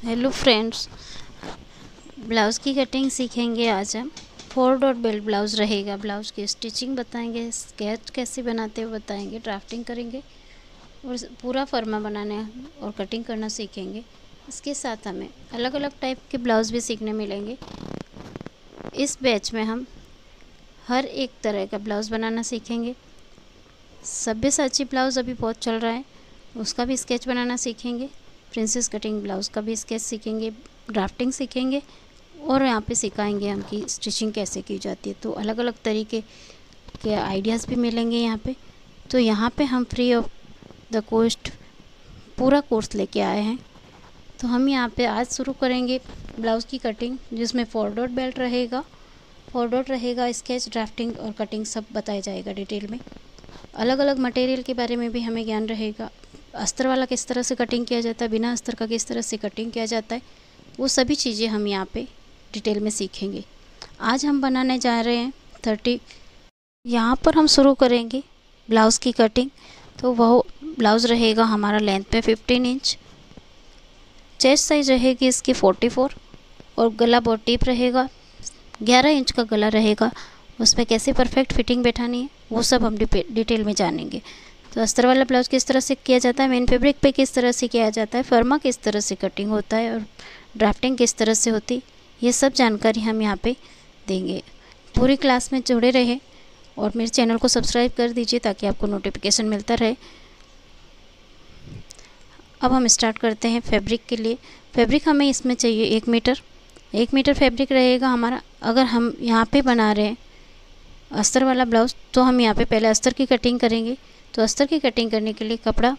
Hello friends, blouse की cutting सीखेंगे आज हम। 4 डॉट बेल्ट ब्लाउज़ रहेगा। ब्लाउज़ की स्टिचिंग बताएंगे, स्केच कैसे बनाते हो बताएंगे, ड्राफ्टिंग करेंगे और पूरा फर्मा बनाना और कटिंग करना सीखेंगे। इसके साथ हमें अलग अलग टाइप के ब्लाउज़ भी सीखने मिलेंगे। इस बैच में हम हर एक तरह का ब्लाउज़ बनाना सीखेंगे। सब्यसाची ब्लाउज़ अभी बहुत चल रहा है, उसका भी स्केच बनाना सीखेंगे। प्रिंसेस कटिंग ब्लाउज़ का भी स्केच सीखेंगे, ड्राफ्टिंग सीखेंगे और यहाँ पे सिखाएंगे हम कि स्टिचिंग कैसे की जाती है। तो अलग अलग तरीके के आइडियाज़ भी मिलेंगे यहाँ पे। तो यहाँ पे हम फ्री ऑफ द कॉस्ट पूरा कोर्स लेके आए हैं। तो हम यहाँ पे आज शुरू करेंगे ब्लाउज़ की कटिंग, जिसमें 4 डॉट बेल्ट रहेगा, 4 डॉट रहेगा, स्केच, ड्राफ्टिंग और कटिंग सब बताया जाएगा डिटेल में। अलग अलग मटेरियल के बारे में भी हमें ज्ञान रहेगा। अस्तर वाला किस तरह से कटिंग किया जाता है, बिना अस्तर का किस तरह से कटिंग किया जाता है, वो सभी चीज़ें हम यहाँ पे डिटेल में सीखेंगे। आज हम बनाने जा रहे हैं 30। यहाँ पर हम शुरू करेंगे ब्लाउज़ की कटिंग। तो वह ब्लाउज़ रहेगा हमारा लेंथ पे 15 इंच, चेस्ट साइज रहेगी इसकी 44 और गला बहुत डीप रहेगा, 11 इंच का गला रहेगा। उसमें कैसे परफेक्ट फिटिंग बैठानी है वो सब हम डिटेल में जानेंगे। तो अस्तर वाला ब्लाउज़ किस तरह से किया जाता है, मेन फैब्रिक पे किस तरह से किया जाता है, फर्मा किस तरह से कटिंग होता है और ड्राफ्टिंग किस तरह से होती है, ये सब जानकारी हम यहाँ पे देंगे। पूरी क्लास में जुड़े रहे और मेरे चैनल को सब्सक्राइब कर दीजिए ताकि आपको नोटिफिकेशन मिलता रहे। अब हम स्टार्ट करते हैं फैब्रिक के लिए। फैब्रिक हमें इसमें चाहिए 1 मीटर। 1 मीटर फैब्रिक रहेगा हमारा। अगर हम यहाँ पे बना रहे हैं अस्तर वाला ब्लाउज़ तो हम यहाँ पे पहले अस्तर की कटिंग करेंगे। तो अस्तर की कटिंग करने के लिए कपड़ा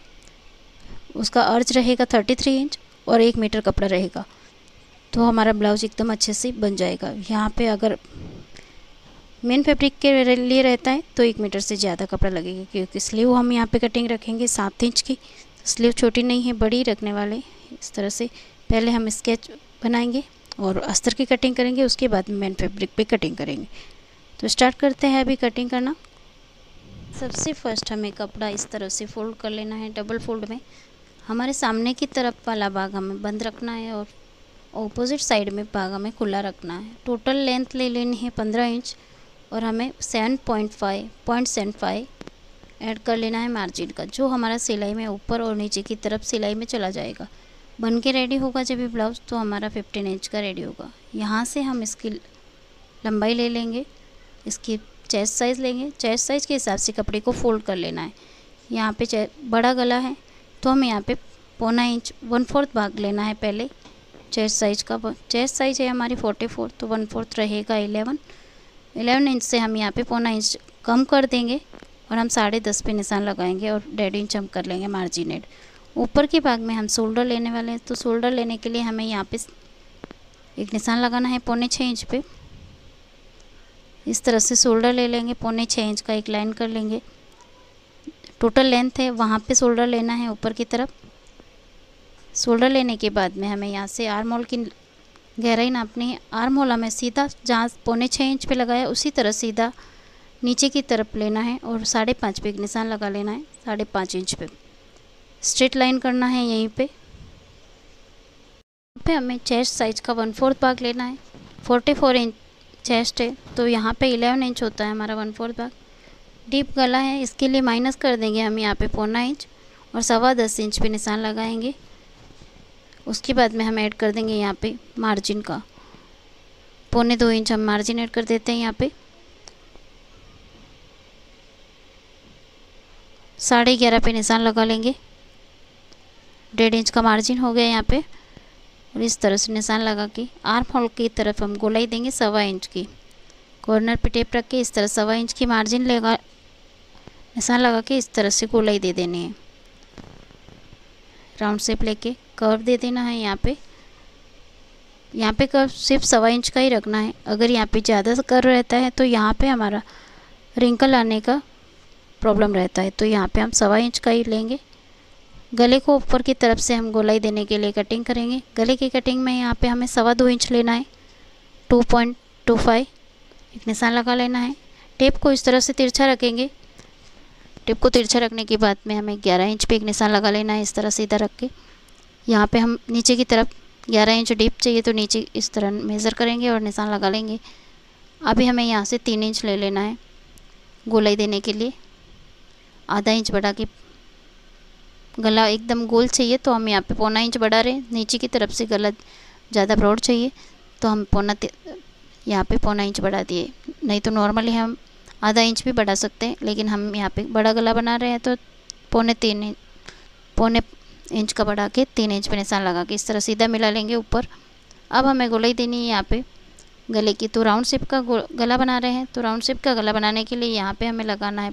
उसका अर्ज रहेगा 33 इंच और 1 मीटर कपड़ा रहेगा, तो हमारा ब्लाउज़ एकदम अच्छे से बन जाएगा। यहाँ पे अगर मेन फैब्रिक के लिए रहता है तो 1 मीटर से ज़्यादा कपड़ा लगेगा, क्योंकि स्लीव हम यहाँ पे कटिंग रखेंगे 7 इंच की। स्लीव छोटी नहीं है, बड़ी रखने वाले। इस तरह से पहले हम स्केच बनाएंगे और अस्तर की कटिंग करेंगे, उसके बाद मेन फैब्रिक पे कटिंग करेंगे। तो स्टार्ट करते हैं अभी कटिंग करना। सबसे फर्स्ट हमें कपड़ा इस तरह से फोल्ड कर लेना है, डबल फोल्ड में। हमारे सामने की तरफ वाला भाग हमें बंद रखना है और ऑपोजिट साइड में भाग हमें खुला रखना है। टोटल लेंथ ले लेनी है 15 इंच और हमें 7.5 ऐड कर लेना है मार्जिन का, जो हमारा सिलाई में ऊपर और नीचे की तरफ सिलाई में चला जाएगा। बन के रेडी होगा जब भी ब्लाउज़ तो हमारा 15 इंच का रेडी होगा। यहाँ से हम इसकी लंबाई ले लेंगे, इसकी चेस्ट साइज़ लेंगे। चेस्ट साइज़ के हिसाब से कपड़े को फोल्ड कर लेना है। यहाँ पे बड़ा गला है तो हम यहाँ पे 1.25 इंच 1/4 भाग लेना है पहले चेस्ट साइज़ का। चेस्ट साइज़ है हमारी 44, तो 1/4 रहेगा 11 इंच से हम यहाँ पे 1.25 इंच कम कर देंगे और हम 10.5 पे निशान लगाएंगे और 1.5 इंच हम कर लेंगे मार्जिन एड। ऊपर के भाग में हम शोल्डर लेने वाले हैं, तो शोल्डर लेने के लिए हमें यहाँ पे एक निशान लगाना है 5.25 इंच पे। इस तरह से शोल्डर ले लेंगे, 5.25 इंच का एक लाइन कर लेंगे। टोटल लेंथ है वहाँ पे शोल्डर लेना है ऊपर की तरफ। शोल्डर लेने के बाद में हमें यहाँ से आर्म होल की गहराई नापनी है। आर्म होल हमें सीधा जहाँ 5.25 इंच पे लगाया उसी तरह सीधा नीचे की तरफ लेना है और 5.5 पे एक निशान लगा लेना है। 5.5 इंच पे स्ट्रेट लाइन करना है। यहीं पे हमें चेस्ट साइज का 1/4 भाग लेना है। 44 इंच चेस्ट है तो यहाँ पे 11 इंच होता है हमारा 1/4 भाग। डीप गला है, इसके लिए माइनस कर देंगे हम यहाँ पे 0.25 इंच और 10.25 इंच पे निशान लगाएंगे। उसके बाद में हम ऐड कर देंगे यहाँ पे मार्जिन का 2.25 इंच हम मार्जिन ऐड कर देते हैं। यहाँ पे 11.5 पे निशान लगा लेंगे। 1.5 इंच का मार्जिन हो गया यहाँ पे और इस तरह से निशान लगा के आर्म होल की तरफ हम गोलाई देंगे 1.25 इंच की। कॉर्नर पे टेप रख के इस तरह 1.25 इंच की मार्जिन लगा निशान लगा के इस तरह से गोलाई दे देनी है। राउंड शेप लेके कर्व दे देना है। यहाँ पे कर्व सिर्फ 1.25 इंच का ही रखना है। अगर यहाँ पे ज़्यादा कर्व रहता है तो यहाँ पे हमारा रिंकल आने का प्रॉब्लम रहता है, तो यहाँ पे हम 1.25 इंच का ही लेंगे। गले को ऊपर की तरफ से हम गोलाई देने के लिए कटिंग करेंगे। गले की कटिंग में यहाँ पे हमें 2.25 इंच लेना है। 2.25 एक निशान लगा लेना है। टेप को इस तरह से तिरछा रखेंगे। टेप को तिरछा रखने के बाद में हमें 11 इंच पे एक निशान लगा लेना है, इस तरह सीधा रख के। यहाँ पे हम नीचे की तरफ 11 इंच डीप चाहिए तो नीचे इस तरह मेज़र करेंगे और निशान लगा लेंगे। अभी हमें यहाँ से 3 इंच ले लेना है गोलाई देने के लिए। आधा इंच बढ़ा के गला एकदम गोल चाहिए तो हम यहाँ पे 1.25 इंच बढ़ा रहे हैं। नीचे की तरफ से गला ज़्यादा ब्रॉड चाहिए तो हम यहाँ पे 1.25 इंच बढ़ा दिए। नहीं तो नॉर्मली हम आधा इंच भी बढ़ा सकते हैं, लेकिन हम यहाँ पे बड़ा गला बना रहे हैं तो 1.25 इंच का बढ़ा के 3 इंच पे निशान लगा के इस तरह सीधा मिला लेंगे ऊपर। अब हमें गोलाई देनी है यहाँ पे गले की। तो राउंड शेप का गला बना रहे हैं, तो राउंड शेप का गला बनाने के लिए यहाँ पे हमें लगाना है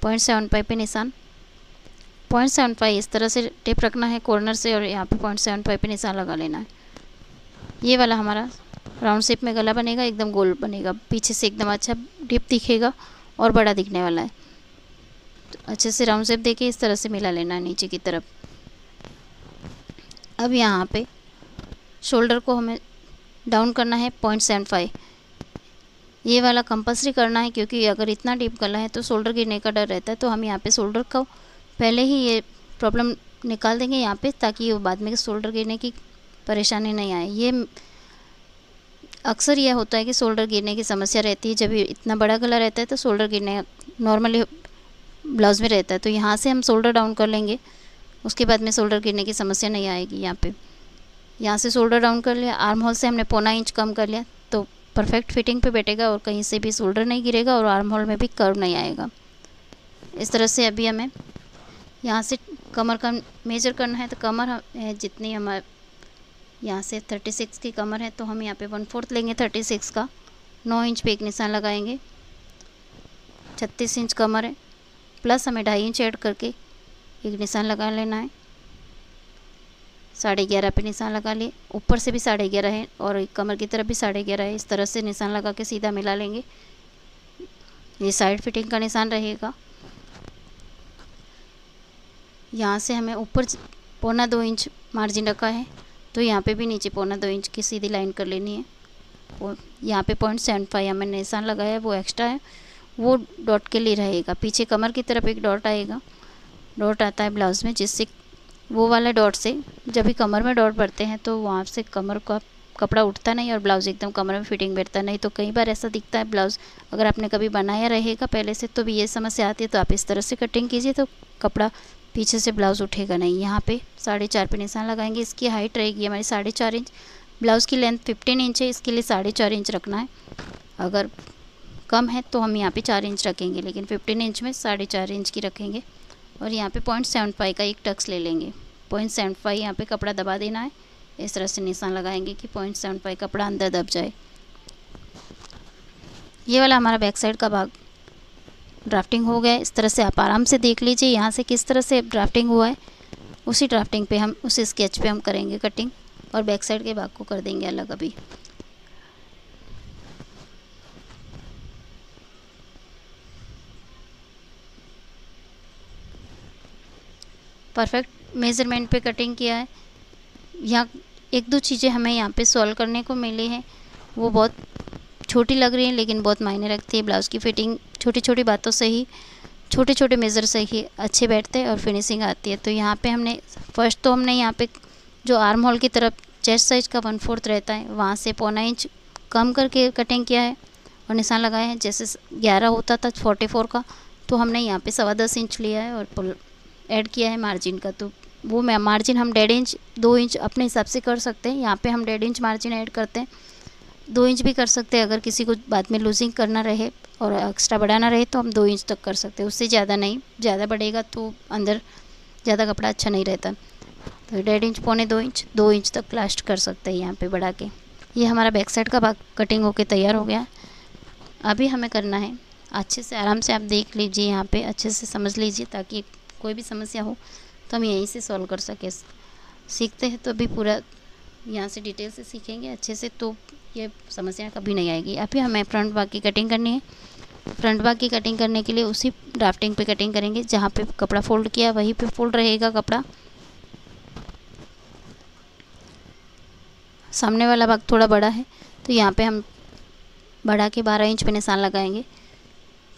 0.75 पे निशान। 0.75 इस तरह से टिप रखना है कॉर्नर से और यहाँ पे 0.75 पे निशान लगा लेना है। ये वाला हमारा राउंड शेप में गला बनेगा, एकदम गोल बनेगा, पीछे से एकदम अच्छा डिप दिखेगा और बड़ा दिखने वाला है। तो अच्छे से राउंड शेप देके इस तरह से मिला लेना है नीचे की तरफ। अब यहाँ पे शोल्डर को हमें डाउन करना है 0.75। ये वाला कंपल्सरी करना है क्योंकि अगर इतना डीप गला है तो शोल्डर गिरने का डर रहता है। तो हम यहाँ पे शोल्डर को पहले ही ये प्रॉब्लम निकाल देंगे यहाँ पे, ताकि वो बाद में शोल्डर गिरने की परेशानी नहीं आए। ये अक्सर यह होता है कि शोल्डर गिरने की समस्या रहती है जब इतना बड़ा गला रहता है तो शोल्डर गिरने नॉर्मली ब्लाउज़ में रहता है। तो यहाँ से हम शोल्डर डाउन कर लेंगे, उसके बाद में शोल्डर गिरने की समस्या नहीं आएगी। यहाँ से शोल्डर डाउन कर लिया, आर्म होल से हमने 0.25 इंच कम कर लिया तो परफेक्ट फिटिंग पे बैठेगा और कहीं से भी शोल्डर नहीं गिरेगा और आर्म होल में भी कर्व नहीं आएगा। इस तरह से अभी हमें यहाँ से कमर का मेजर करना है। तो कमर है जितनी हमारे यहाँ से 36 की कमर है तो हम यहाँ पे 1/4 लेंगे 36 का। 9 इंच पे एक निशान लगाएंगे। 36 इंच कमर है, प्लस हमें 2.5 इंच ऐड करके एक निशान लगा लेना है। 11.5 पे निशान लगा लिए, ऊपर से भी 11.5 है और कमर की तरफ भी 11.5 है। इस तरह से निशान लगा के सीधा मिला लेंगे। ये साइड फिटिंग का निशान रहेगा। यहाँ से हमें ऊपर 1.25 इंच मार्जिन रखा है तो यहाँ पे भी नीचे 1.25 इंच की सीधी लाइन कर लेनी है। और यहाँ पे 0.75 हमें निशान लगाया है वो एक्स्ट्रा है, वो डॉट के लिए रहेगा। पीछे कमर की तरफ एक डॉट आएगा, डॉट आता है ब्लाउज़ में, जिससे वो वाला डॉट से जब भी कमर में डॉट पड़ते हैं तो वहाँ से कमर का कपड़ा उठता नहीं और ब्लाउज़ एकदम कमर में फिटिंग बैठता नहीं। तो कई बार ऐसा दिखता है ब्लाउज़, अगर आपने कभी बनाया रहेगा पहले से तो भी ये समस्या आती है। तो आप इस तरह से कटिंग कीजिए तो कपड़ा पीछे से ब्लाउज़ उठेगा नहीं। यहाँ पे 4.5 पे निशान लगाएंगे। इसकी हाइट रहेगी हमारी 4.5 इंच। ब्लाउज़ की लेंथ 15 इंच है, इसके लिए 4.5 इंच रखना है। अगर कम है तो हम यहाँ पे 4 इंच रखेंगे, लेकिन 15 इंच में 4.5 इंच की रखेंगे। और यहाँ पे 0.75 का एक टक्स ले लेंगे। 0.75 यहाँ पे कपड़ा दबा देना है। इस तरह से निशान लगाएंगे कि 0.75 कपड़ा अंदर दब जाए। ये वाला हमारा बैक साइड का भाग ड्राफ्टिंग हो गया है। इस तरह से आप आराम से देख लीजिए यहाँ से किस तरह से ड्राफ्टिंग हुआ है। उसी ड्राफ्टिंग पे हम उसी स्केच पे हम करेंगे कटिंग और बैक साइड के भाग को कर देंगे अलग। अभी परफेक्ट मेज़रमेंट पे कटिंग किया है। यहाँ 1-2 चीज़ें हमें यहाँ पे सॉल्व करने को मिली हैं, वो बहुत छोटी लग रही हैं लेकिन बहुत मायने रखती है। ब्लाउज़ की फिटिंग छोटी छोटी बातों से ही, छोटे छोटे मेज़र से ही अच्छे बैठते हैं और फिनिशिंग आती है। तो यहाँ पे हमने फर्स्ट तो हमने यहाँ पे जो आर्म होल की तरफ चेस्ट साइज का 1/4 रहता है वहाँ से 0.25 इंच कम करके कटिंग किया है और निशान लगाया है। जैसे 11 होता था 44 का, तो हमने यहाँ पे 10.25 इंच लिया है और ऐड किया है मार्जिन का। तो वो मार्जिन हम 1.5 इंच 2 इंच अपने हिसाब से कर सकते हैं। यहाँ पे हम 1.5 इंच मार्जिन ऐड करते हैं, 2 इंच भी कर सकते हैं। अगर किसी को बाद में लूजिंग करना रहे और एक्स्ट्रा बढ़ाना रहे तो हम 2 इंच तक कर सकते हैं, उससे ज़्यादा नहीं। ज़्यादा बढ़ेगा तो अंदर ज़्यादा कपड़ा अच्छा नहीं रहता। तो 1.5 इंच 1.25 इंच 2 इंच तक लास्ट कर सकते हैं यहाँ पे बढ़ा के। ये हमारा बैक साइड का भाग कटिंग होके तैयार हो गया। अभी हमें करना है अच्छे से, आराम से आप देख लीजिए, यहाँ पे अच्छे से समझ लीजिए ताकि कोई भी समस्या हो तो हम यहीं से सॉल्व कर सकें। सीखते हैं तो अभी पूरा यहाँ से डिटेल से सीखेंगे अच्छे से, तो ये समस्या कभी नहीं आएगी। अभी हमें फ्रंट भाग की कटिंग करनी है। फ्रंट भाग की कटिंग करने के लिए उसी ड्राफ्टिंग पे कटिंग करेंगे, जहाँ पे कपड़ा फोल्ड किया वहीं पे फोल्ड रहेगा कपड़ा। सामने वाला भाग थोड़ा बड़ा है तो यहाँ पे हम बढ़ा के 12 इंच पे निशान लगाएंगे।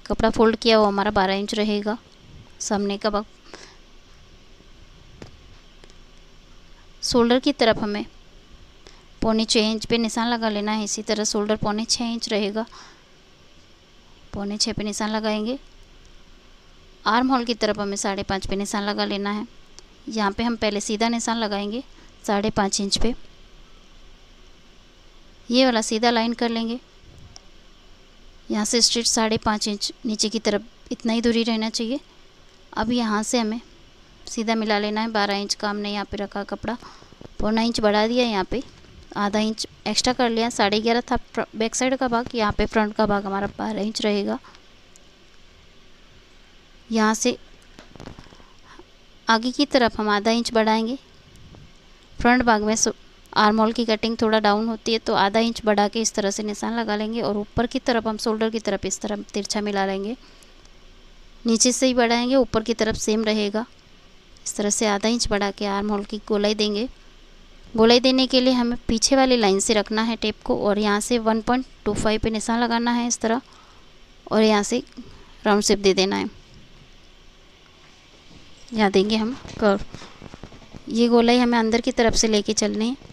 कपड़ा फोल्ड किया वो हमारा 12 इंच रहेगा सामने का भाग। शोल्डर की तरफ हमें पौने 6 इंच पे निशान लगा लेना है। इसी तरह शोल्डर 6.25 इंच रहेगा, 6.25 पे निशान लगाएंगे। आर्म होल की तरफ हमें 5.5 पे निशान लगा लेना है। यहाँ पे हम पहले सीधा निशान लगाएंगे 5.5 इंच पे, ये वाला सीधा लाइन कर लेंगे। यहाँ से स्ट्रेट 5.5 इंच नीचे की तरफ, इतना ही दूरी रहना चाहिए। अब यहाँ से हमें सीधा मिला लेना है। 12 इंच का हमने यहाँ पे रखा कपड़ा, 1.25 इंच बढ़ा दिया, यहाँ पे आधा इंच एक्स्ट्रा कर लिया। 11.5 था बैक साइड का भाग, यहाँ पे फ्रंट का भाग हमारा 12 इंच रहेगा। यहाँ से आगे की तरफ हम आधा इंच बढ़ाएंगे। फ्रंट भाग में आर्म होल की कटिंग थोड़ा डाउन होती है, तो आधा इंच बढ़ा के इस तरह से निशान लगा लेंगे। और ऊपर की तरफ हम शोल्डर की तरफ इस तरह तिरछा मिला लेंगे। नीचे से ही बढ़ाएंगे, ऊपर की तरफ सेम रहेगा। इस तरह से आधा इंच बढ़ा के आर्म होल की गोलाई देंगे। गोलाई देने के लिए हमें पीछे वाली लाइन से रखना है टेप को, और यहाँ से 1.25 पे निशान लगाना है इस तरह, और यहाँ से राउंड शेप दे देना है। यहाँ देंगे हम कर्व। ये गोलाई हमें अंदर की तरफ से लेके चलनी है।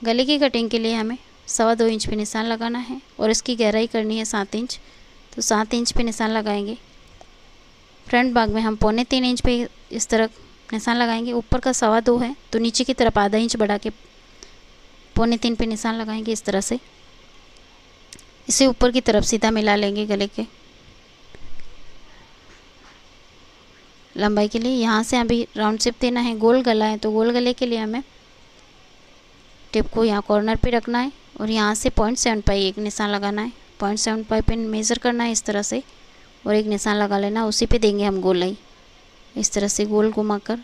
गले की कटिंग के लिए हमें 2.25 इंच पे निशान लगाना है, और इसकी गहराई करनी है 7 इंच, तो 7 इंच पे निशान लगाएंगे। फ्रंट भाग में हम 3.25 इंच पे इस तरह निशान लगाएंगे। ऊपर का 2.25 है, तो नीचे की तरफ आधा इंच बढ़ा के 3.25 पे निशान लगाएंगे इस तरह से। इसे ऊपर की तरफ सीधा मिला लेंगे गले के लंबाई के लिए। यहाँ से अभी राउंड शेप देना है। गोल गला है, तो गोल गले के लिए हमें टिप को यहाँ कॉर्नर पे रखना है, और यहाँ से 0.75 एक निशान लगाना है। 0.75 पे मेज़र करना है इस तरह से, और एक निशान लगा लेना। उसी पे देंगे हम गोलाई, इस तरह से गोल घुमाकर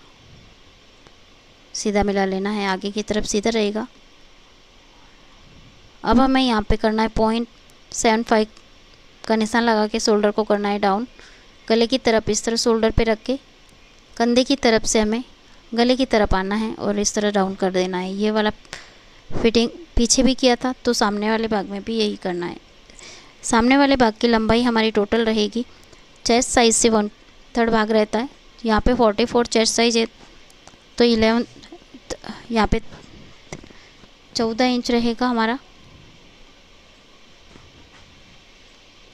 सीधा मिला लेना है। आगे की तरफ सीधा रहेगा। अब हमें यहाँ पे करना है 0.75 का निशान लगा के शोल्डर को करना है डाउन। गले की तरफ इस तरह शोल्डर पे रख के कंधे की तरफ से हमें गले की तरफ आना है, और इस तरह डाउन कर देना है। ये वाला फिटिंग पीछे भी किया था, तो सामने वाले भाग में भी यही करना है। सामने वाले भाग की लंबाई हमारी टोटल रहेगी, चेस्ट साइज से 1/3 भाग रहता है। यहाँ पे 44 चेस्ट साइज है, तो 11 यहाँ पे 14 इंच रहेगा हमारा।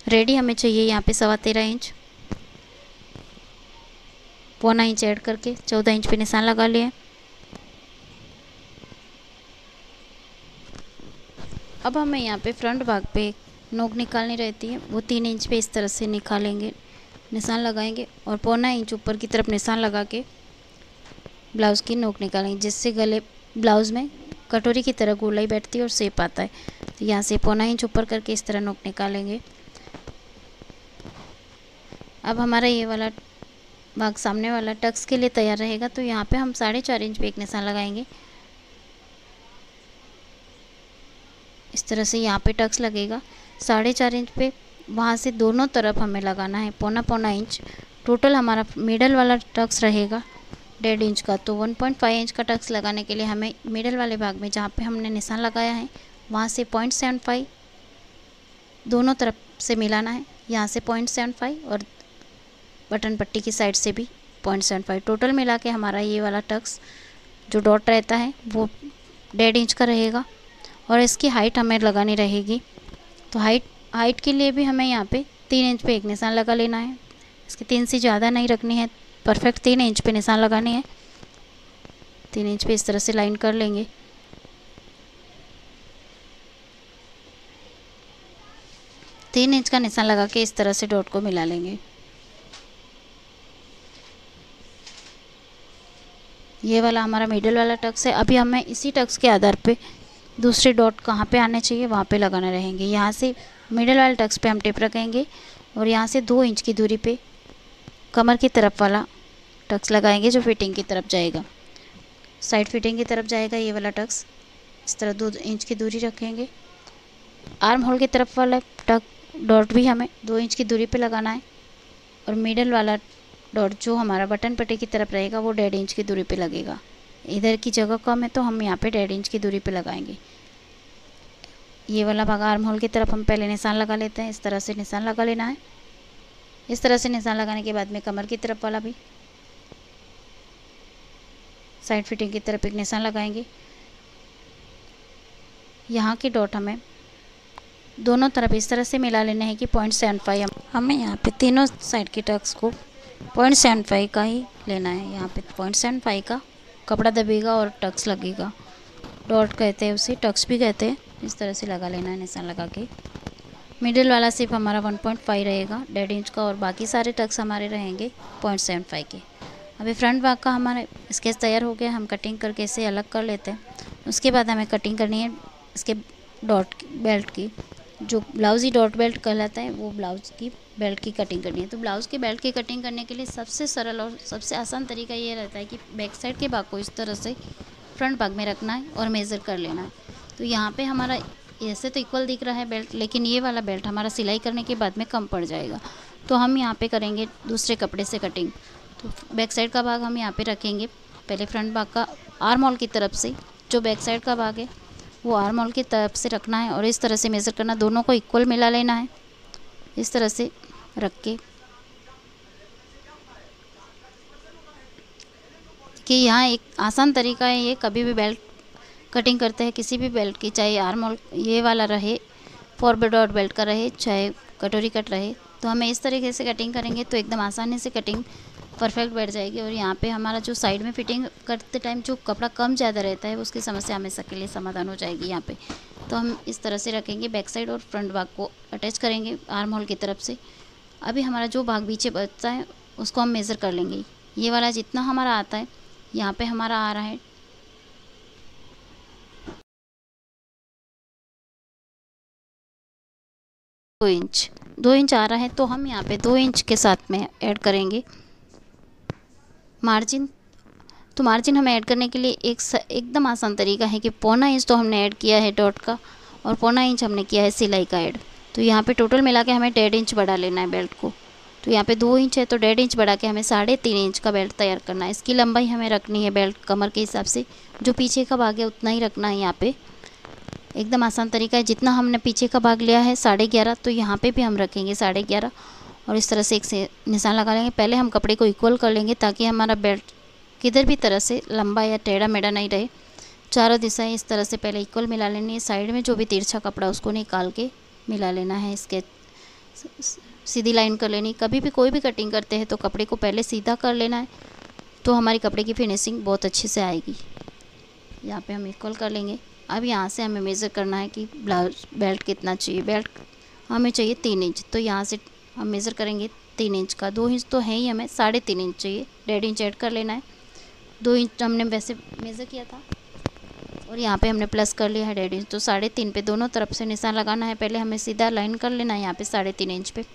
रेडी हमें चाहिए यहाँ पे 13.25 इंच, 1/4 इंच ऐड करके 14 इंच पे निशान लगा लिए। अब हमें यहाँ पे फ्रंट भाग पे नोक निकालनी रहती है, वो 3 इंच पे इस तरह से निकालेंगे, निशान लगाएंगे, और 1/4 इंच ऊपर की तरफ निशान लगा के ब्लाउज़ की नोक निकालेंगे, जिससे गले ब्लाउज़ में कटोरी की तरह गोलाई बैठती है और शेप आता है। तो यहाँ से 1/4 इंच ऊपर करके इस तरह नोक निकालेंगे। अब हमारा ये वाला भाग सामने वाला टक्स के लिए तैयार रहेगा, तो यहाँ पे हम 4.5 इंच पे एक निशान लगाएंगे। इस तरह से यहाँ पे टक्स लगेगा 4.5 इंच पे। वहाँ से दोनों तरफ हमें लगाना है 1.25 इंच। टोटल हमारा मिडल वाला टक्स रहेगा 1.5 इंच का, तो 1.5 इंच का टक्स लगाने के लिए हमें मिडल वाले भाग में जहाँ पे हमने निशान लगाया है वहाँ से 0.75 दोनों तरफ से मिलाना है। यहाँ से 0.75 और बटन पट्टी की साइड से भी 0.75। टोटल मिला के हमारा ये वाला टक्स जो डॉट रहता है वो 1.5 इंच का रहेगा। और इसकी हाइट हमें लगानी रहेगी, तो हाइट के लिए भी हमें यहाँ पे 3 इंच पे एक निशान लगा लेना है। इसकी 3 से ज़्यादा नहीं रखनी है, परफेक्ट 3 इंच पे निशान लगानी है। 3 इंच पे इस तरह से लाइन कर लेंगे। तीन इंच का निशान लगा के इस तरह से डॉट को मिला लेंगे। ये वाला हमारा मिडल वाला टक्स है। अभी हमें इसी टक्स के आधार पे दूसरे डॉट कहाँ पे आने चाहिए वहाँ पे लगाने रहेंगे। यहाँ से मिडल वाले टक्स पे हम टिप रखेंगे, और यहाँ से 2 इंच की दूरी पे कमर की तरफ वाला टक्स लगाएंगे जो फिटिंग की तरफ जाएगा, साइड फिटिंग की तरफ जाएगा ये वाला टक्स। इस तरह 2 इंच की दूरी रखेंगे। आर्म होल की तरफ वाला डॉट भी हमें 2 इंच की दूरी पे लगाना है, और मिडल वाला डॉट जो हमारा बटन पट्टी की तरफ रहेगा वो 1.5 इंच की दूरी पे लगेगा। इधर की जगह कम है तो हम यहाँ पे 1.5 इंच की दूरी पे लगाएंगे। ये वाला भाग आर्म होल की तरफ हम पहले निशान लगा लेते हैं। इस तरह से निशान लगा लेना है। इस तरह से निशान लगाने के बाद में कमर की तरफ वाला भी साइड फिटिंग की तरफ एक निशान लगाएंगे। यहाँ की डॉट हमें दोनों तरफ इस तरह से मिला लेना है कि 0.75 हमें यहाँ पे तीनों साइड की टक्स को 0.75 का ही लेना है। यहाँ पे 0.75 का कपड़ा दबेगा और टक्स लगेगा। डॉट कहते हैं उसे, टक्स भी कहते हैं। इस तरह से लगा लेना है निशान लगा के। मिडिल वाला सिर्फ हमारा 1.5 रहेगा 1.5 इंच का, और बाकी सारे टक्स हमारे रहेंगे 0.75 के। अभी फ्रंट भाग का हमारा स्केच तैयार हो गया। हम कटिंग करके इसे अलग कर लेते हैं। उसके बाद हमें कटिंग करनी है इसके डॉट बेल्ट की। जो ब्लाउज ही डॉट बेल्ट कहलाता है, वो ब्लाउज की बेल्ट की कटिंग करनी है। तो ब्लाउज़ के बेल्ट की कटिंग करने के लिए सबसे सरल और सबसे आसान तरीका ये रहता है कि बैक साइड के भाग को इस तरह से फ्रंट भाग में रखना है और मेज़र कर लेना है। तो यहाँ पे हमारा ऐसे तो इक्वल दिख रहा है बेल्ट, लेकिन ये वाला बेल्ट हमारा सिलाई करने के बाद में कम पड़ जाएगा। तो हम यहाँ पे करेंगे दूसरे कपड़े से कटिंग। तो बैक साइड का भाग हम यहाँ पे रखेंगे पहले फ्रंट भाग का आर्म होल की तरफ से। जो बैक साइड का भाग है वो आर्म होल की तरफ से रखना है और इस तरह से मेज़र करना, दोनों को इक्वल मिला लेना है। इस तरह से रख के कि यहाँ एक आसान तरीका है ये, कभी भी बेल्ट कटिंग करते हैं किसी भी बेल्ट की, चाहे आर्म होल ये वाला रहे, फॉरवर्ड डॉट बेल्ट का रहे, चाहे कटोरी कट रहे, तो हमें इस तरीके से कटिंग करेंगे तो एकदम आसानी से कटिंग परफेक्ट बैठ जाएगी। और यहाँ पे हमारा जो साइड में फिटिंग करते टाइम जो कपड़ा कम ज़्यादा रहता है उसकी समस्या हमेशा के लिए समाधान हो जाएगी यहाँ पे। तो हम इस तरह से रखेंगे, बैक साइड और फ्रंट भाग को अटैच करेंगे आर्म होल की तरफ से। अभी हमारा जो भाग पीछे बचता है उसको हम मेज़र कर लेंगे। ये वाला जितना हमारा आता है, यहाँ पे हमारा आ रहा है 2 इंच आ रहा है। तो हम यहाँ पे 2 इंच के साथ में ऐड करेंगे मार्जिन। तो मार्जिन हमें ऐड करने के लिए एकदम आसान तरीका है कि 0.25 इंच तो हमने ऐड किया है डॉट का और 0.25 इंच हमने किया है सिलाई का ऐड। तो यहाँ पे टोटल मिला के हमें 1.5 इंच बढ़ा लेना है बेल्ट को। तो यहाँ पे 2 इंच है तो 1.5 इंच बढ़ा के हमें 3.5 इंच का बेल्ट तैयार करना है। इसकी लंबाई हमें रखनी है बेल्ट कमर के हिसाब से, जो पीछे का भाग है उतना ही रखना है। यहाँ पे एकदम आसान तरीका है, जितना हमने पीछे का भाग लिया है 11.5 तो यहाँ पे भी हम रखेंगे 11.5 और इस तरह से एक से निशान लगा लेंगे। पहले हम कपड़े को इक्वल कर लेंगे ताकि हमारा बेल्ट किधर भी तरह से लंबा या टेढ़ा मेढ़ा नहीं रहे। चारों दिशाएं इस तरह से पहले इक्वल मिला लेनी है। साइड में जो भी तिरछा कपड़ा उसको निकाल के मिला लेना है, इसके सीधी लाइन कर लेनी। कभी भी कोई भी कटिंग करते हैं तो कपड़े को पहले सीधा कर लेना है, तो हमारी कपड़े की फिनिशिंग बहुत अच्छे से आएगी। यहाँ पे हम इक्वल कर लेंगे। अब यहाँ से हमें मेज़र करना है कि ब्लाउज बेल्ट कितना चाहिए। बेल्ट हमें चाहिए 3 इंच, तो यहाँ से हम मेज़र करेंगे 3 इंच का। 2 इंच तो है ही, हमें 3.5 इंच चाहिए, 1.5 इंच ऐड कर लेना है। 2 इंच हमने वैसे मेज़र किया था और यहाँ पे हमने प्लस कर लिया है 1.5 इंच, तो 3.5 पे दोनों तरफ से निशान लगाना है। पहले हमें सीधा लाइन कर लेना है यहाँ पे 3.5 इंच पे।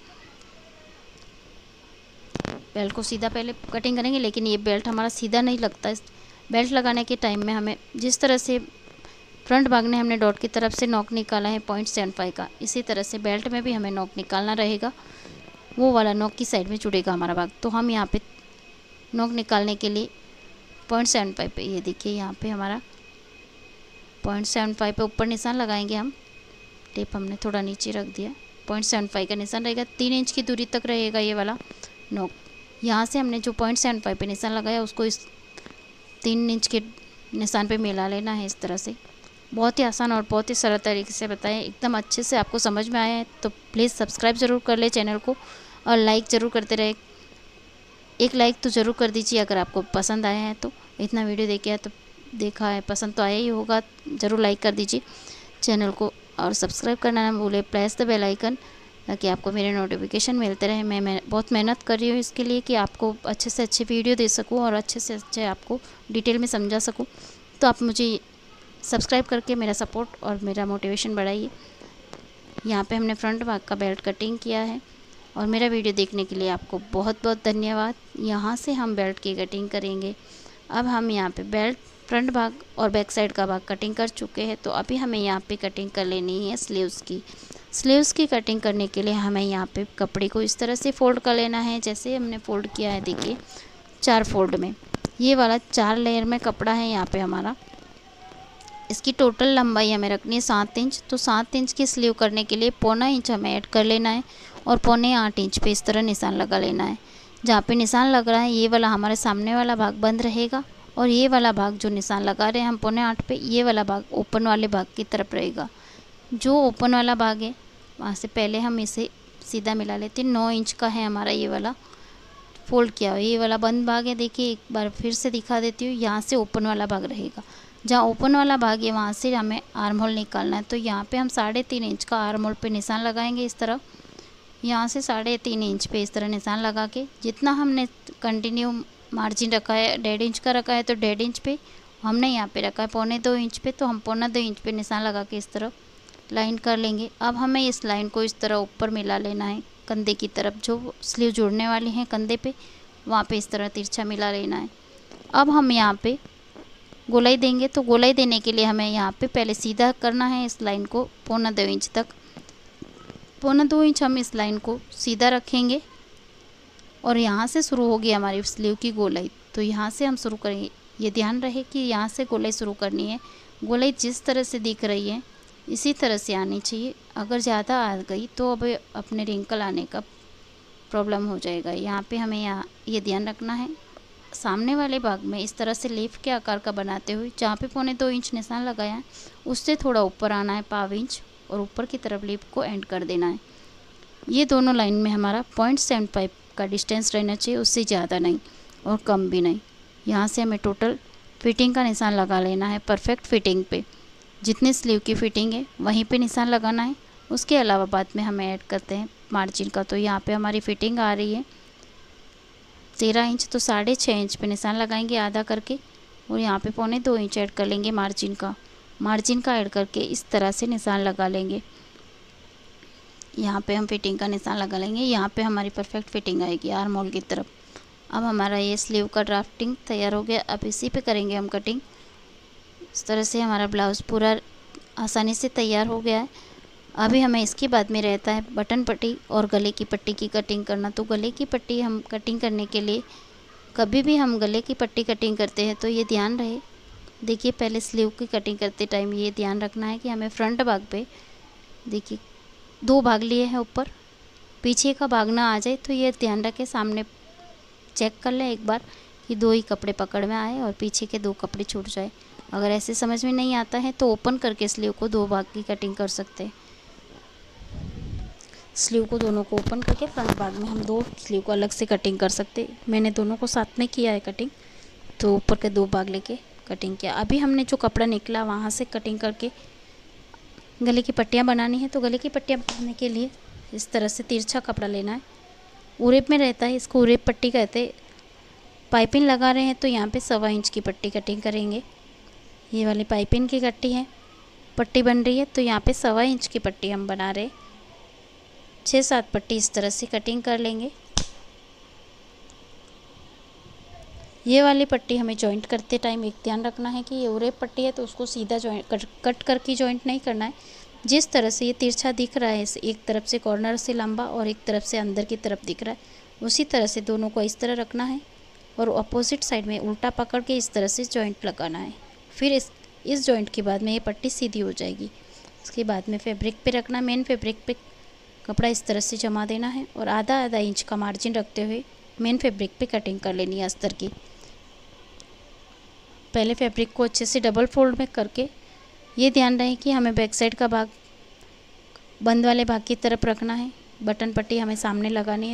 बेल्ट को सीधा पहले कटिंग करेंगे, लेकिन ये बेल्ट हमारा सीधा नहीं लगता। इस बेल्ट लगाने के टाइम में हमें जिस तरह से फ्रंट भाग ने हमने डॉट की तरफ से नॉक निकाला है 0.75 का, इसी तरह से बेल्ट में भी हमें नॉक निकालना रहेगा। वो वाला नॉक की साइड में जुड़ेगा हमारा भाग। तो हम यहाँ पे नॉक निकालने के लिए 0.75 पे, ये देखिए यहाँ पे हमारा 0.75 पे ऊपर निशान लगाएंगे हम। टेप हमने थोड़ा नीचे रख दिया। 0.75 का निशान रहेगा, 3 इंच की दूरी तक रहेगा ये वाला नॉक। यहाँ से हमने जो 0.75 पे निशान लगाया उसको इस 3 इंच के निशान पे मिला लेना है इस तरह से। बहुत ही आसान और बहुत ही सरल तरीके से बताएं, एकदम अच्छे से आपको समझ में आया है तो प्लीज़ सब्सक्राइब ज़रूर कर ले चैनल को और लाइक ज़रूर करते रहे। एक लाइक तो ज़रूर कर दीजिए अगर आपको पसंद आया है तो। इतना वीडियो देखा है, पसंद तो आया ही होगा, ज़रूर लाइक कर दीजिए चैनल को और सब्सक्राइब करना ना भूले। प्रेस द बेल आइकन ताकि आपको मेरे नोटिफिकेशन मिलते रहे। मैं बहुत मेहनत कर रही हूँ इसके लिए कि आपको अच्छे से अच्छे वीडियो दे सकूँ और अच्छे से अच्छे आपको डिटेल में समझा सकूँ। तो आप मुझे सब्सक्राइब करके मेरा सपोर्ट और मेरा मोटिवेशन बढ़ाइए। यहाँ पे हमने फ्रंट भाग का बेल्ट कटिंग किया है और मेरा वीडियो देखने के लिए आपको बहुत बहुत धन्यवाद। यहाँ से हम बेल्ट की कटिंग करेंगे। अब हम यहाँ पे बेल्ट फ्रंट भाग और बैक साइड का भाग कटिंग कर चुके हैं, तो अभी हमें यहाँ पे कटिंग कर लेनी है स्लीव्स की। स्लीव्स की कटिंग करने के लिए हमें यहाँ पे कपड़े को इस तरह से फ़ोल्ड कर लेना है जैसे हमने फ़ोल्ड किया है, देखिए 4 फोल्ड में। ये वाला 4 लेयर में कपड़ा है यहाँ पे हमारा। इसकी टोटल लंबाई हमें रखनी है 7 इंच। तो 7 इंच की स्लीव करने के लिए 0.25 इंच हमें ऐड कर लेना है और 0.8 इंच पे इस तरह निशान लगा लेना है। जहाँ पे निशान लग रहा है ये वाला हमारे सामने वाला भाग बंद रहेगा और ये वाला भाग जो निशान लगा रहे हैं हम 7.25 पे, ये वाला भाग ओपन वाले भाग की तरफ रहेगा। जो ओपन वाला भाग है वहाँ से पहले हम इसे सीधा मिला लेते हैं। 9 इंच का है हमारा ये वाला फोल्ड किया हुआ। ये वाला बंद भाग है, देखिए एक बार फिर से दिखा देती हूँ। यहाँ से ओपन वाला भाग रहेगा। जहाँ ओपन वाला भाग है वहाँ से हमें आर्म होल निकालना है। तो यहाँ पे हम 3.5 इंच का आर्म होल पे निशान लगाएंगे इस तरह। यहाँ से 3.5 इंच पे इस तरह निशान लगा के, जितना हमने कंटिन्यू मार्जिन रखा है 1.5 इंच का रखा है तो 1.5 इंच पे, हमने यहाँ पे रखा है 2.25 इंच पे, तो हम 2.25 इंच पे निशान लगा के इस तरह लाइन कर लेंगे। अब हमें इस लाइन को इस तरह ऊपर मिला लेना है कंधे की तरफ, जो स्लीव जुड़ने वाली हैं कंधे पे, वहाँ पे इस तरह तिरछा मिला लेना है। अब हम यहाँ पे गोलाई देंगे, तो गोलाई देने के लिए हमें यहाँ पे पहले सीधा करना है इस लाइन को 2.25 इंच तक। 2.25 इंच हम इस लाइन को सीधा रखेंगे और यहाँ से शुरू होगी हमारी स्लीव की गोलाई। तो यहाँ से हम शुरू करेंगे। ये ध्यान रहे कि यहाँ से गोलाई शुरू करनी है। गोलाई जिस तरह से दिख रही है इसी तरह से आनी चाहिए। अगर ज़्यादा आ गई तो अब अपने रिंकल आने का प्रॉब्लम हो जाएगा। यहाँ पे हमें ये ध्यान रखना है। सामने वाले भाग में इस तरह से लीफ के आकार का बनाते हुए जहाँ पे 2.25 इंच निशान लगाया है उससे थोड़ा ऊपर आना है 1/2 इंच, और ऊपर की तरफ लीफ को एंड कर देना है। ये दोनों लाइन में हमारा 0.75 का डिस्टेंस रहना चाहिए, उससे ज़्यादा नहीं और कम भी नहीं। यहाँ से हमें टोटल फिटिंग का निशान लगा लेना है। परफेक्ट फिटिंग पे जितनी स्लीव की फिटिंग है वहीं पे निशान लगाना है। उसके अलावा बाद में हमें ऐड करते हैं मार्जिन का। तो यहाँ पे हमारी फिटिंग आ रही है 13 इंच, तो 6.5 इंच पे निशान लगाएंगे आधा करके, और यहाँ पे 2.25 इंच ऐड कर लेंगे मार्जिन का। मार्जिन का ऐड करके इस तरह से निशान लगा लेंगे। यहाँ पे हम फिटिंग का निशान लगा लेंगे। यहाँ पे हमारी परफेक्ट फिटिंग आएगी आर्म होल की तरफ। अब हमारा ये स्लीव का ड्राफ्टिंग तैयार हो गया। अब इसी पे करेंगे हम कटिंग। इस तरह से हमारा ब्लाउज़ पूरा आसानी से तैयार हो गया है। अभी हमें इसके बाद में रहता है बटन पट्टी और गले की पट्टी की कटिंग करना। तो गले की पट्टी हम कटिंग करने के लिए, कभी भी हम गले की पट्टी कटिंग करते हैं तो ये ध्यान रहे, देखिए पहले स्लीव की कटिंग करते टाइम ये ध्यान रखना है कि हमें फ्रंट भाग पे देखिए 2 भाग लिए हैं ऊपर, पीछे का भाग ना आ जाए। तो ये ध्यान रखें, सामने चेक कर लें एक बार कि 2 ही कपड़े पकड़ में आए और पीछे के 2 कपड़े छूट जाए। अगर ऐसे समझ में नहीं आता है तो ओपन करके स्लीव को 2 भाग की कटिंग कर सकते हैं। स्लीव को दोनों को ओपन करके फ्रंट भाग में हम 2 स्लीव को अलग से कटिंग कर सकते हैं। मैंने दोनों को साथ में किया है कटिंग, तो ऊपर के 2 भाग लेके कटिंग किया। अभी हमने जो कपड़ा निकला वहाँ से कटिंग करके गले की पट्टियाँ बनानी है। तो गले की पट्टियाँ बनाने के लिए इस तरह से तिरछा कपड़ा लेना है। उरेप में रहता है, इसको उरेप पट्टी कहते हैं। पाइपिंग लगा रहे हैं तो यहाँ पे 1.25 इंच की पट्टी कटिंग करेंगे। ये वाली पाइपिंग की पट्टी बन रही है, तो यहाँ पे 1.25 इंच की पट्टी हम बना रहे। 6-7 पट्टी इस तरह से कटिंग कर लेंगे। ये वाली पट्टी हमें जॉइंट करते टाइम एक ध्यान रखना है कि ये उरेप पट्टी है तो उसको सीधा जॉइंट कट करके जॉइंट नहीं करना है। जिस तरह से ये तिरछा दिख रहा है, एक तरफ से कॉर्नर से लंबा और एक तरफ से अंदर की तरफ दिख रहा है, उसी तरह से दोनों को इस तरह रखना है और अपोजिट साइड में उल्टा पकड़ के इस तरह से जॉइंट लगाना है। फिर इस जॉइंट के बाद में ये पट्टी सीधी हो जाएगी। उसके बाद में फैब्रिक पे रखना, मेन फैब्रिक पे कपड़ा इस तरह से जमा देना है और आधा इंच का मार्जिन रखते हुए मेन फैब्रिक पे कटिंग कर लेनी है अस्तर की। पहले फैब्रिक को अच्छे से डबल फोल्ड में करके ये ध्यान रहे कि हमें बैक साइड का भाग बंद वाले भाग की तरफ रखना है। बटन पट्टी हमें सामने लगानी है।